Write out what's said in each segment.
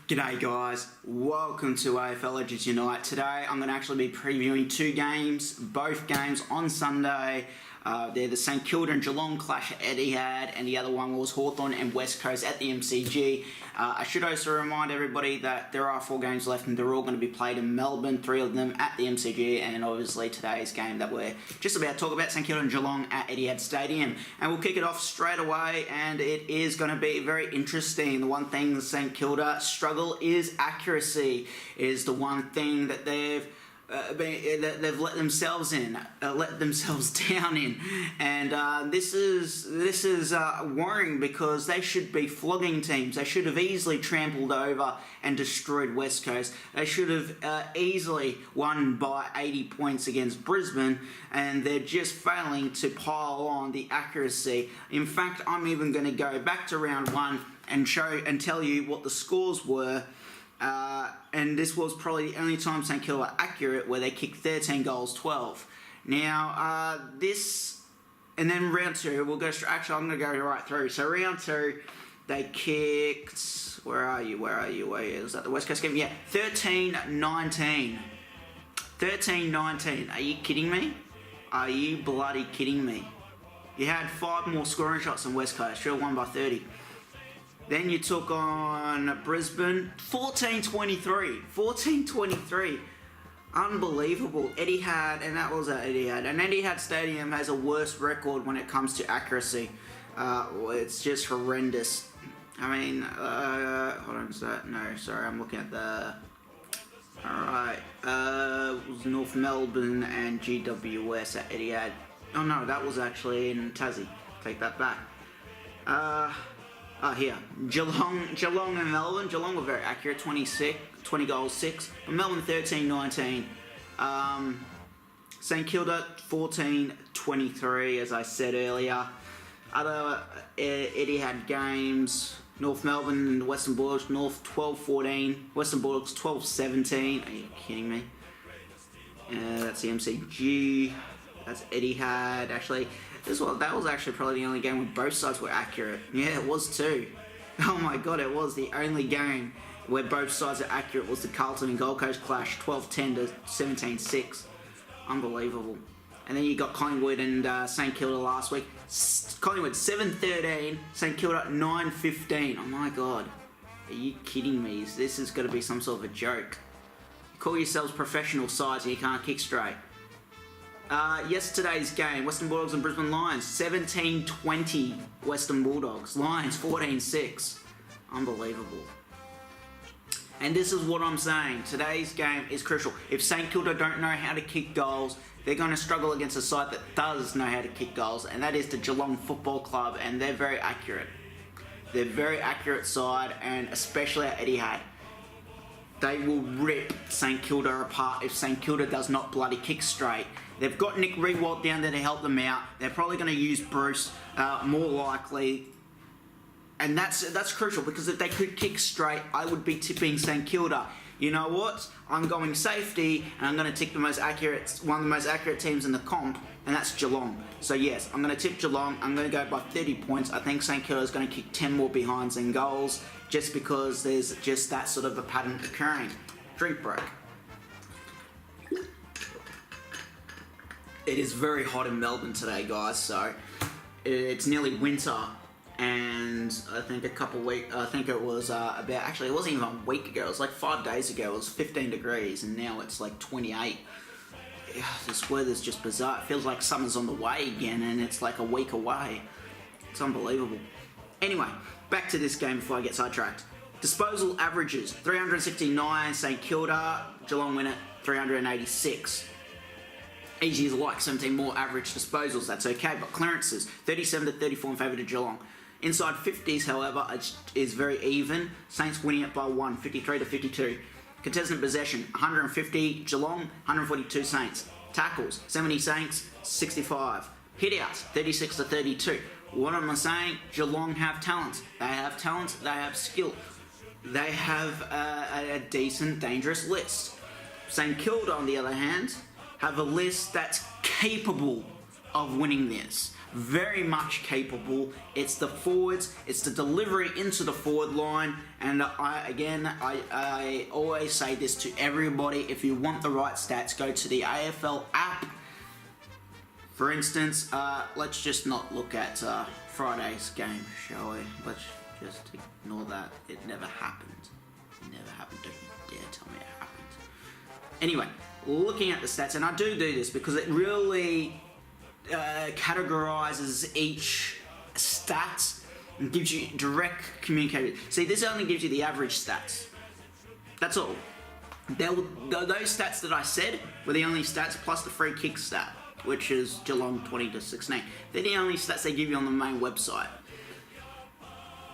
G'day guys, welcome to AFL Legends Unite. Today I'm going to actually be previewing two games, both games on Sunday. They're the St Kilda and Geelong clash at Etihad, and the other one was Hawthorn and West Coast at the MCG. I should also remind everybody that there are 4 games left and they're all going to be played in Melbourne, 3 of them at the MCG, and obviously today's game that we're just about to talk about, St Kilda and Geelong at Etihad Stadium. And we'll kick it off straight away, and it is going to be very interesting. The one thing St Kilda struggle is accuracy, is the one thing that they've let themselves down in, and this is worrying because they should be flogging teams. They should have easily trampled over and destroyed West Coast. They should have easily won by 80 points against Brisbane, and they're just failing to pile on the accuracy. In fact, I'm even going to go back to round 1 and tell you what the scores were. And this was probably the only time St Kilda were accurate, where they kicked 13 goals, 12. Now, and then round 2, we'll go straight. Actually, I'm going to go right through. So round 2, they kicked, where are you? Was that the West Coast game? Yeah, 13-19. 13-19. Are you kidding me? Are you bloody kidding me? You had 5 more scoring shots than West Coast. Should have won by 30. Then you took on Brisbane, 14-23. 14-23. Unbelievable. Etihad, and that was at Etihad. And Etihad Stadium has a worse record when it comes to accuracy. It's just horrendous. I mean, hold on, is that? No, sorry, I'm looking at the... Alright, it was North Melbourne and GWS at Etihad. Oh no, that was actually in Tassie. Take that back. Here, Geelong and Melbourne. Geelong were very accurate, 20 goals, 6. But Melbourne 13-19. St Kilda 14-23, as I said earlier. Other Etihad games, North Melbourne and Western Bulldogs, North 12-14. Western Bulldogs 12-17. Are you kidding me? That's the MCG. That's Etihad. Actually, that was actually probably the only game where both sides were accurate. Yeah, it was too. Oh my god, it was the only game where both sides are accurate. Was the Carlton and Gold Coast clash, 12-10 to 17-6. Unbelievable. And then you got Collingwood and St Kilda last week. Collingwood 7-13, St Kilda 9-15. Oh my god, are you kidding me? This is going to be some sort of a joke. You call yourselves professional sides and you can't kick straight. Yesterday's game, Western Bulldogs and Brisbane Lions, 17-20 Western Bulldogs. Lions 14-6. Unbelievable. And this is what I'm saying. Today's game is crucial. If St Kilda don't know how to kick goals, they're going to struggle against a side that does know how to kick goals, and that is the Geelong Football Club, and they're very accurate. They're a very accurate side, and especially at Etihad. They will rip St Kilda apart if St Kilda does not bloody kick straight. They've got Nick Riewoldt down there to help them out. They're probably going to use Bruce more likely. And that's crucial, because if they could kick straight, I would be tipping St Kilda. You know what? I'm going safety, and I'm going to tip one of the most accurate teams in the comp, and that's Geelong. So yes, I'm going to tip Geelong. I'm going to go by 30 points. I think St Kilda is going to kick 10 more behinds and goals, just because there's just that sort of a pattern occurring. Drink break. It is very hot in Melbourne today, guys, so it's nearly winter, and I think it was actually it wasn't even a week ago, it was like 5 days ago, it was 15 degrees, and now it's like 28. This weather's just bizarre. It feels like summer's on the way again, and it's like a week away. It's unbelievable. Anyway, back to this game before I get sidetracked. Disposal averages, 369, St Kilda, Geelong win it, 386. Easy as like, 17 more average disposals, that's okay, but clearances, 37-34 in favour to Geelong. Inside 50s, however, is very even. Saints winning it by 1, 53-52. Contested possession, 150 Geelong, 142 Saints. Tackles, 70 Saints, 65. Hitouts, 36-32. What am I saying? Geelong have talent. They have talent, they have skill. They have a decent, dangerous list. St Kilda, on the other hand, have a list that's capable of winning this. very much capable. It's the forwards, it's the delivery into the forward line, and I always say this to everybody: if you want the right stats, go to the AFL app. For instance, let's just not look at Friday's game, shall we? Let's just ignore that. It never happened. It never happened. Don't you dare tell me it happened. Anyway, looking at the stats, and I do this because it really categorizes each stat and gives you direct communication. See, this only gives you the average stats. That's all. Those stats that I said were the only stats, plus the free kick stat, which is Geelong 20-16. They're the only stats they give you on the main website.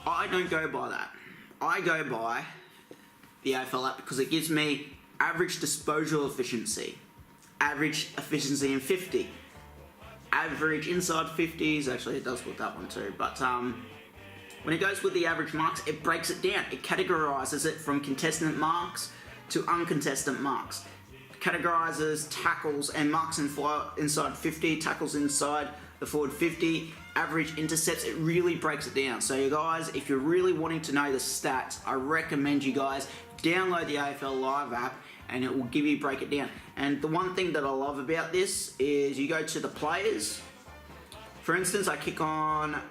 I don't go by that. I go by the AFL app because it gives me average disposal efficiency, average efficiency in 50, average inside 50s. Actually, it does with that one too. But when it goes with the average marks, it breaks it down. It categorizes it from contested marks to uncontested marks. Categorizes tackles and marks inside 50, tackles inside the forward 50, average intercepts. It really breaks it down. So you guys, if you're really wanting to know the stats, I recommend you guys download the AFL Live app, and it will break it down. And the one thing that I love about this is you go to the players. For instance, we'll kick on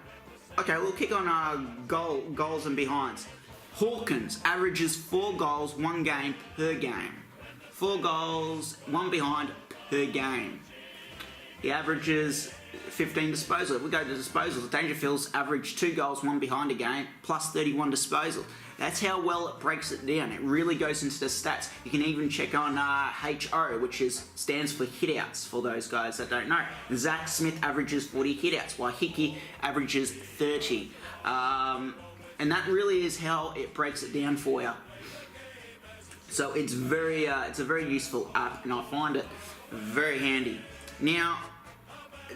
goals and behinds. Hawkins averages 4 goals, 1 game per game. 4 goals, 1 behind per game. He averages 15 disposals. If we go to disposals, Dangerfield's average 2 goals, 1 behind a game, plus 31 disposals. That's how well it breaks it down. It really goes into the stats. You can even check on HO, which stands for hitouts for those guys that don't know. Zach Smith averages 40 hitouts, while Hickey averages 30. And that really is how it breaks it down for you. So it's it's a very useful app, and I find it very handy. Now,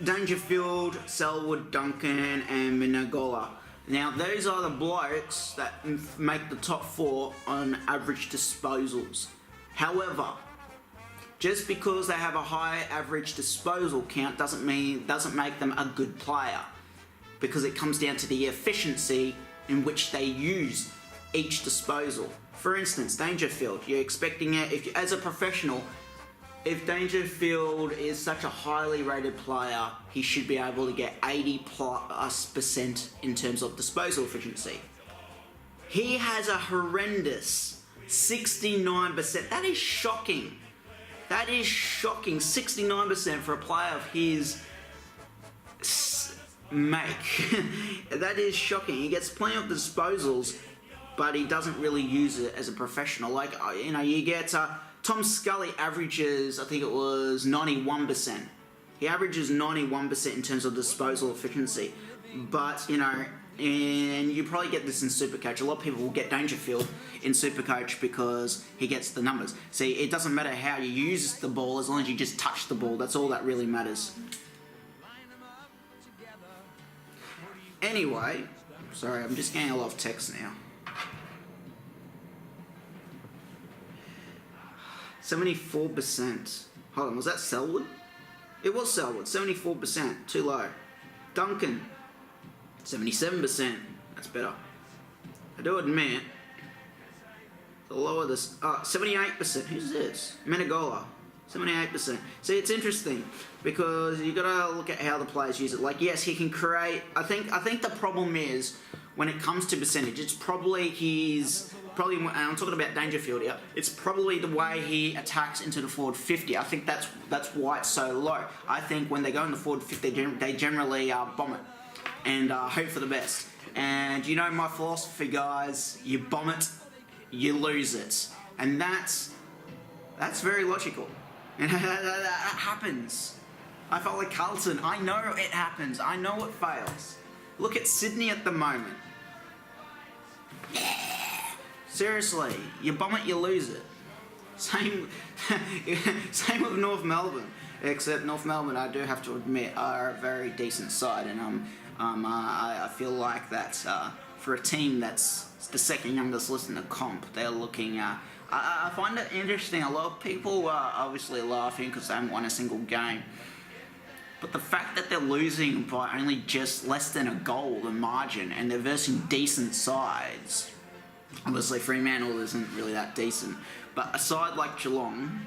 Dangerfield, Selwood, Duncan, and Minagola. Now, those are the blokes that make the top 4 on average disposals. However, just because they have a high average disposal count doesn't make them a good player, because it comes down to the efficiency in which they use each disposal. For instance, Dangerfield, you're expecting it, as a professional, if Dangerfield is such a highly rated player, he should be able to get 80+% in terms of disposal efficiency. He has a horrendous 69%. That is shocking. That is shocking. 69% for a player of his make. That is shocking. He gets plenty of disposals, but he doesn't really use it as a professional. Like, you get Tom Scully averages, I think it was 91%. He averages 91% in terms of disposal efficiency. But, and you probably get this in Supercoach. A lot of people will get Dangerfield in Supercoach because he gets the numbers. See, it doesn't matter how you use the ball as long as you just touch the ball. That's all that really matters. Anyway, sorry, I'm just getting a lot of text now. 74%. Hold on, was that Selwood? It was Selwood, 74%, too low. Duncan, 77%, that's better. I do admit, the lower this, 78%, who's this? Menegola, 78%. See, it's interesting, because you gotta look at how the players use it. Like, yes, he can create, I think the problem is, when it comes to percentage, it's probably and I'm talking about Dangerfield here, it's probably the way he attacks into the forward 50. I think that's why it's so low. I think when they go in the forward 50, they generally bomb it and hope for the best. And my philosophy, guys, you bomb it, you lose it. And that's very logical. And that happens. I felt like Carlton. I know it happens. I know it fails. Look at Sydney at the moment. Seriously, you bomb it, you lose it. Same with North Melbourne. Except North Melbourne, I do have to admit, are a very decent side, and I feel like that for a team that's the second youngest list in the comp, they're looking. I find it interesting. A lot of people are obviously laughing because they haven't won a single game. But the fact that they're losing by only just less than a goal in margin, and they're versing decent sides, obviously Fremantle isn't really that decent, but a side like Geelong,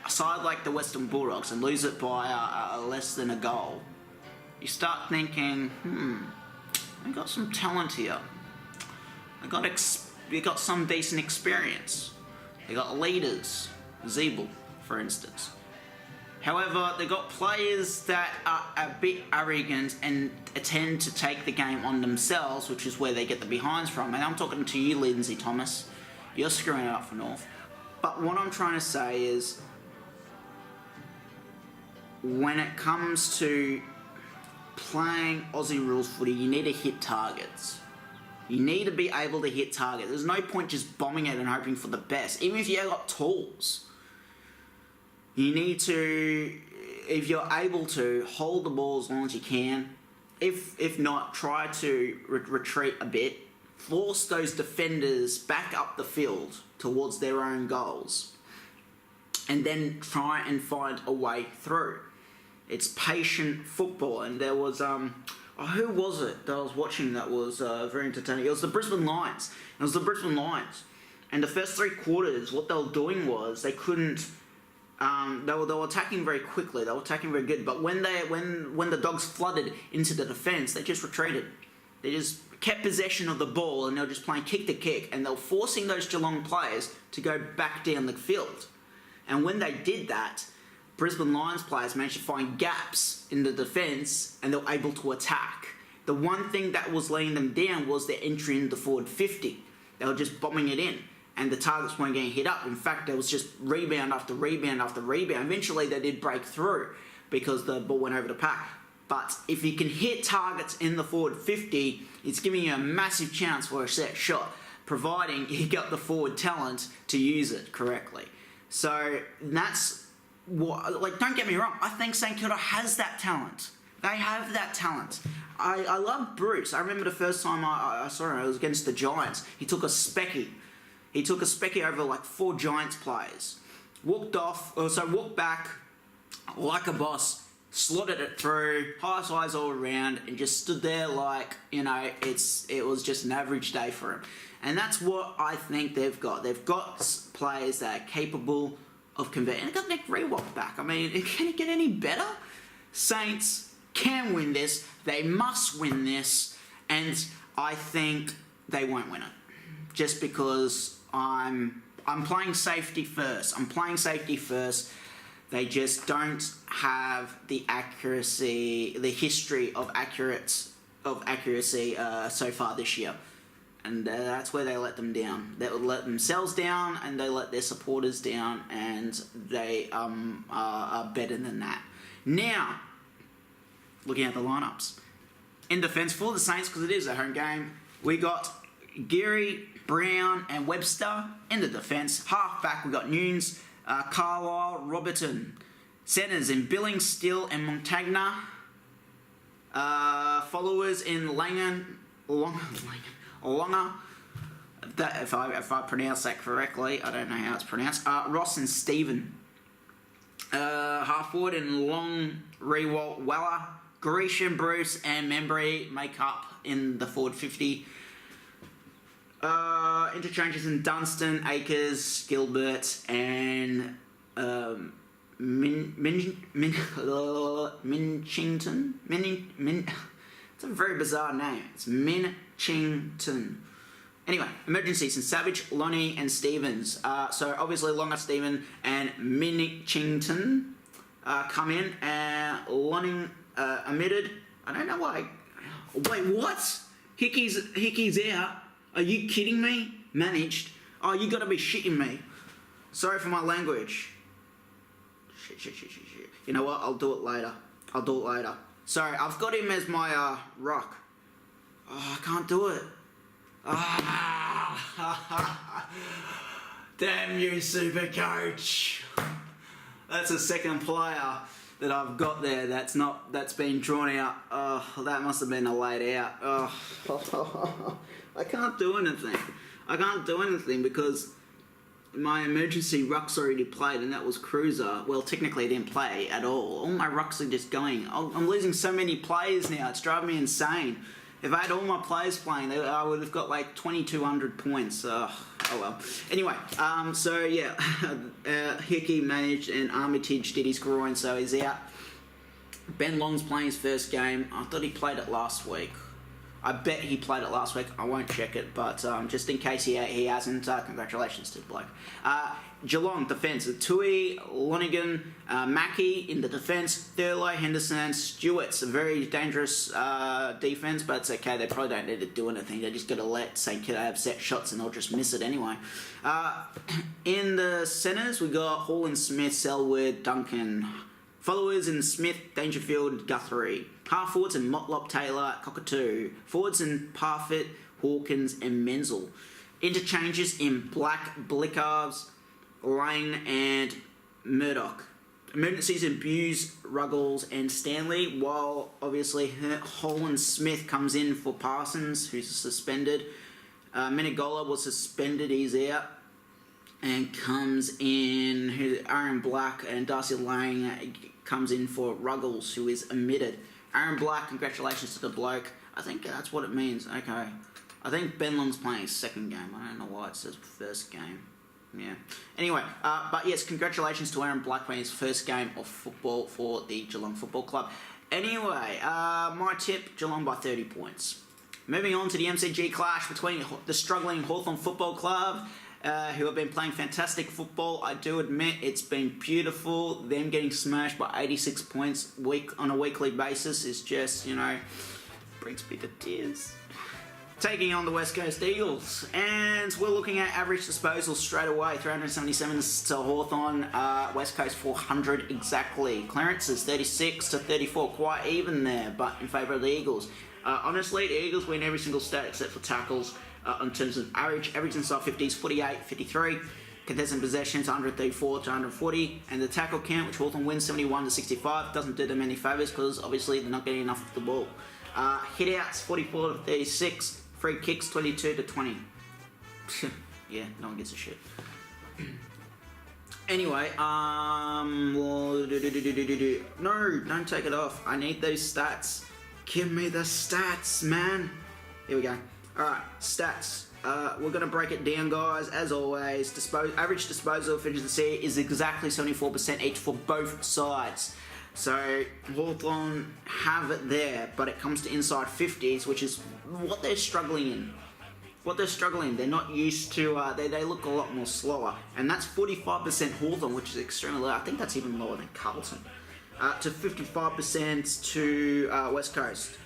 a side like the Western Bulldogs, and lose it by less than a goal, you start thinking, they got some talent here. They got some decent experience. They got leaders, Zeeble, for instance. However, they got players that are a bit arrogant and tend to take the game on themselves, which is where they get the behinds from. And I'm talking to you, Lindsay Thomas. You're screwing it up for North. But what I'm trying to say is, when it comes to playing Aussie rules footy, you need to hit targets. You need to be able to hit targets. There's no point just bombing it and hoping for the best. Even if you got tools, you need to, if you're able to, hold the ball as long as you can. If not, try to retreat a bit. Force those defenders back up the field towards their own goals. And then try and find a way through. It's patient football. And there was, who was it that I was watching that was very entertaining? It was the Brisbane Lions. And the first 3 quarters, what they were doing was they couldn't. They were attacking very quickly. They were attacking very good. But when the Dogs flooded into the defence, they just retreated. They just kept possession of the ball, and they were just playing kick to kick, and they were forcing those Geelong players to go back down the field. And when they did that, Brisbane Lions players managed to find gaps in the defence, and they were able to attack. The one thing that was laying them down was their entry in the forward 50. They were just bombing it in, and the targets weren't getting hit up. In fact, there was just rebound after rebound after rebound. Eventually, they did break through because the ball went over the pack. But if you can hit targets in the forward 50, it's giving you a massive chance for a set shot, providing you got the forward talent to use it correctly. So that's what, don't get me wrong, I think St Kilda has that talent. They have that talent. I love Bruce. I remember the first time I saw him, it was against the Giants. He took a specky. He took a specky over 4 Giants players. Walked back like a boss, slotted it through, highest highs all around, and just stood there it was just an average day for him. And that's what I think they've got. They've got players that are capable of converting. And they've got Nick Rewalt back. I mean, can it get any better? Saints can win this. They must win this. And I think they won't win it. Just because I'm playing safety first. They just don't have the accuracy, the history of accuracy so far this year. And that's where they let them down. They let themselves down, and they let their supporters down, and they are better than that. Now, looking at the lineups. In defence for the Saints, because it is a home game, we got Geary, Brown, and Webster in the defence. Half back, we got Nunes, Carlisle, Robertson. Centres in Billings, Still, and Montagna. Followers in Longer. That, if I pronounce that correctly, I don't know how it's pronounced. Ross and Stephen. Half forward in Long, Rewalt, Weller, Grecian, Bruce, and Membry make up in the forward 50. Interchanges in Dunstan, Akers, Gilbert, and Minchington. It's a very bizarre name. It's Minchington. Anyway, emergencies in Savage, Lonnie, and Stevens. So obviously Longer, Stephen, and Minchington come in, and Lonnie omitted. I don't know why. Wait, what? Hickey's out. Are you kidding me? Managed. Oh, you gotta be shitting me. Sorry for my language. Shit. You know what? I'll do it later. Sorry, I've got him as my rock. Oh, I can't do it. Damn you, super coach. That's the second player that I've got there that's been drawn out. Oh, that must have been a laid out. Oh. I can't do anything because my emergency ruck's already played, and that was Cruiser. Well, technically, I didn't play at all. All my rucks are just going. I'm losing so many players now. It's driving me insane. If I had all my players playing, I would have got like 2,200 points. Oh well. Anyway, so yeah, Hickey managed and Armitage did his groin, so he's out. Ben Long's playing his first game. I thought he played it last week. I bet he played it last week. I won't check it, but just in case he hasn't, congratulations to the bloke. Geelong defence: Tui, Lonigan, Mackey in the defence, Thurlow, Henderson, Stewart's a very dangerous defence, but it's okay. They probably don't need to do anything. They just got to let St Kilda have set shots, and they'll just miss it anyway. In the centres, we got Hall and Smith, Selwood, Duncan. Followers in Smith, Dangerfield, Guthrie. Half forwards in Motlop, Taylor, Cockatoo. Forwards in Parfitt, Hawkins and Menzel. Interchanges in Black, Blickarves, Lane and Murdoch. Emergencies in Buse, Ruggles and Stanley, while obviously Holland Smith comes in for Parsons, who's suspended. Menegola was suspended, he's out. And comes in, Aaron Black and Darcy Lang comes in for Ruggles, who is omitted. Aaron Black, congratulations to the bloke. I think that's what it means. Okay. I think Ben Long's playing his second game. I don't know why it says first game. Yeah. Anyway, but yes, congratulations to Aaron Black playing his first game of football for the Geelong Football Club. Anyway, my tip, Geelong by 30 points. Moving on to the MCG clash between the struggling Hawthorn Football Club, who have been playing fantastic football. I do admit it's been beautiful. Them getting smashed by 86 points on a weekly basis is just, brings me to tears. Taking on the West Coast Eagles. And we're looking at average disposals straight away. 377 to Hawthorn. West Coast 400 exactly. Clearances 36 to 34. Quite even there, but in favour of the Eagles. Honestly, the Eagles win every single stat except for tackles. In terms of average inside 50s, 48, 53. Contested possessions, 134 to 140. And the tackle count, which Hawthorn wins 71 to 65, doesn't do them any favours because obviously they're not getting enough of the ball. Hit-outs, 44 to 36. Free kicks, 22 to 20. Yeah, no one gives a shit. Anyway, no, don't take it off. I need those stats. Give me the stats, man. Here we go. Alright, stats. We're going to break it down, guys. As always, average disposal efficiency is exactly 74% each for both sides. So, Hawthorn have it there, but it comes to inside 50s, which is what they're struggling in. They're not used to, they look a lot more slower. And that's 45% Hawthorn, which is extremely low. I think that's even lower than Carlton. To 55% to West Coast.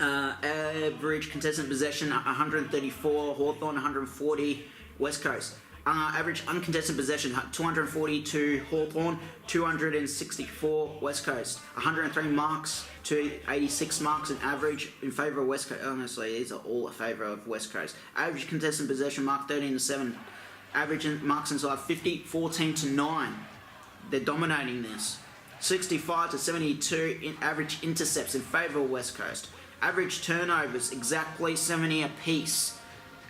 Average contested possession, 134, Hawthorn 140, West Coast. Average uncontested possession, 240 to Hawthorn, 264 West Coast. 103 marks to 86 marks in average in favour of West Coast. Honestly, these are all in favour of West Coast. Average contested possession mark 13 to 7. Average marks inside 50, 14 to 9. They're dominating this. 65 to 72 in average intercepts in favour of West Coast. Average turnovers, exactly 70 apiece.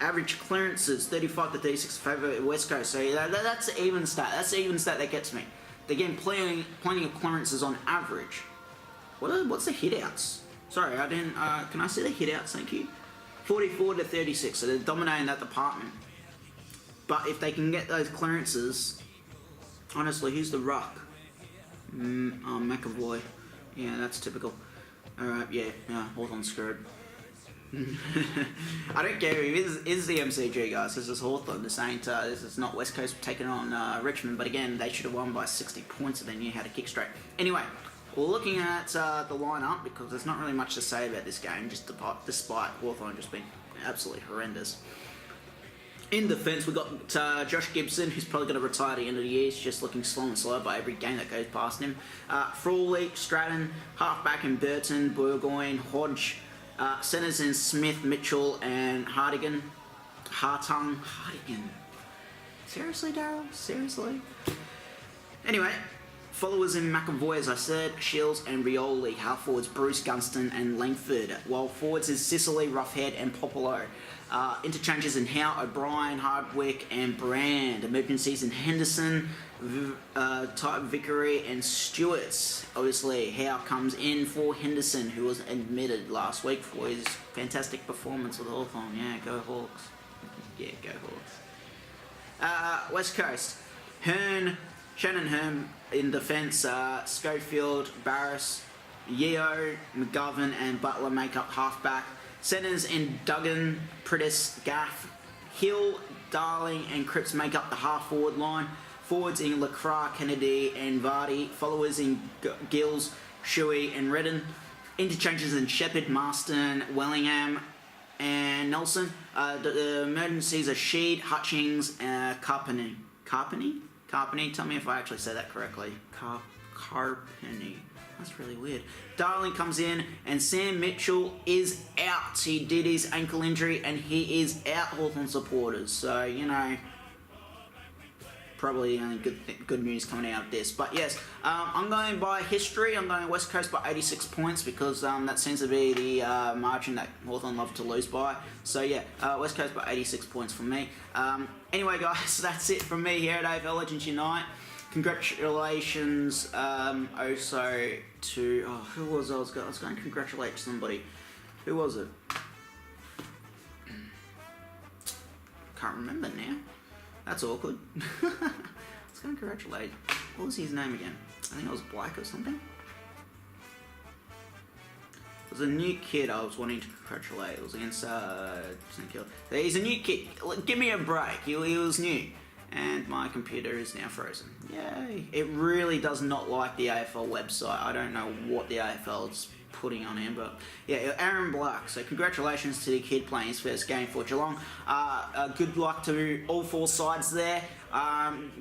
Average clearances, 35 to 36 in favour of West Coast. So that's an even stat. That's the even stat that gets me. They're getting plenty of clearances on average. What's the hit-outs? Sorry, I didn't... can I see the hit-outs? Thank you. 44 to 36. So they're dominating that department. But if they can get those clearances... Honestly, who's the ruck? McAvoy. Yeah, that's typical. Alright, yeah, Hawthorn's screwed. I don't care who is the MCG, guys. This is Hawthorn. This is not West Coast taking on Richmond, but again, they should have won by 60 points if they knew how to kick straight. Anyway, we're looking at the lineup because there's not really much to say about this game, just despite Hawthorn just being absolutely horrendous. In defence, we've got Josh Gibson, who's probably going to retire at the end of the year. He's just looking slow and slow by every game that goes past him. Frawley, Stratton, halfback in Burton, Burgoyne, Hodge, centres in Smith, Mitchell, and Hartigan. Hartigan. Seriously, Darryl? Seriously? Anyway, Followers in McAvoy, as I said, Shields and Rioli. Half forwards Bruce, Gunston and Langford. While forwards is Sicily, Roughhead and Popolo. Interchanges in Howe, O'Brien, Hardwick and Brand. Emergencies in Henderson, Vickery and Stewarts. Obviously, Howe comes in for Henderson, who was admitted last week for his fantastic performance with Hawthorn. Yeah, go Hawks. Yeah, go Hawks. West Coast. Shannon Hearn in defence. Schofield, Barris, Yeo, McGovern and Butler make up halfback. Centres in Duggan, Prittis, Gaff, Hill, Darling and Cripps make up the half-forward line. Forwards in Lacroix, Kennedy and Vardy. Followers in Gills, Shuey and Redden. Interchanges in Shepherd, Marston, Wellingham and Nelson. The emergencies are Sheed, Hutchings, Carpenny. Carpenny? Tell me if I actually said that correctly. Carpenny. That's really weird. Darling comes in and Sam Mitchell is out. He did his ankle injury and he is out, Hawthorn supporters. So, you know, probably only good news coming out of this. But yes, I'm going by history. I'm going West Coast by 86 points because that seems to be the margin that Hawthorn love to lose by. So yeah, West Coast by 86 points from me. Anyway guys, that's it from me here at AFL Legends Unite. Congratulations also to... Oh, who was I? I was going to congratulate somebody. Who was it? Can't remember now. That's awkward. I was going to congratulate... What was his name again? I think it was Black or something. It was a new kid I was wanting to congratulate. It was against St Kilda. He's a new kid. Give me a break. He was new. And my computer is now frozen. Yay. It really does not like the AFL website. I don't know what the AFL is putting on him, but yeah, Aaron Black. So congratulations to the kid playing his first game for Geelong. Good luck to all four sides there.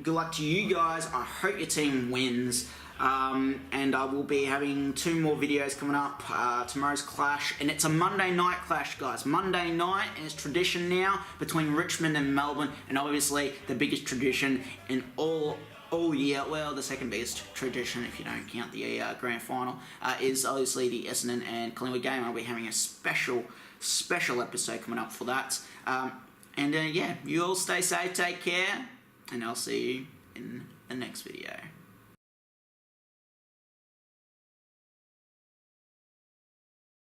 Good luck to you guys. I hope your team wins. And I will be having 2 more videos coming up. Tomorrow's clash, and it's a Monday night clash, guys. Monday night is tradition now between Richmond and Melbourne, and obviously the biggest tradition in all year. Well, the second biggest tradition, if you don't count the grand final, is obviously the Essendon and Collingwood game. I'll be having a special episode coming up for that. Yeah, you all stay safe, take care, and I'll see you in the next video.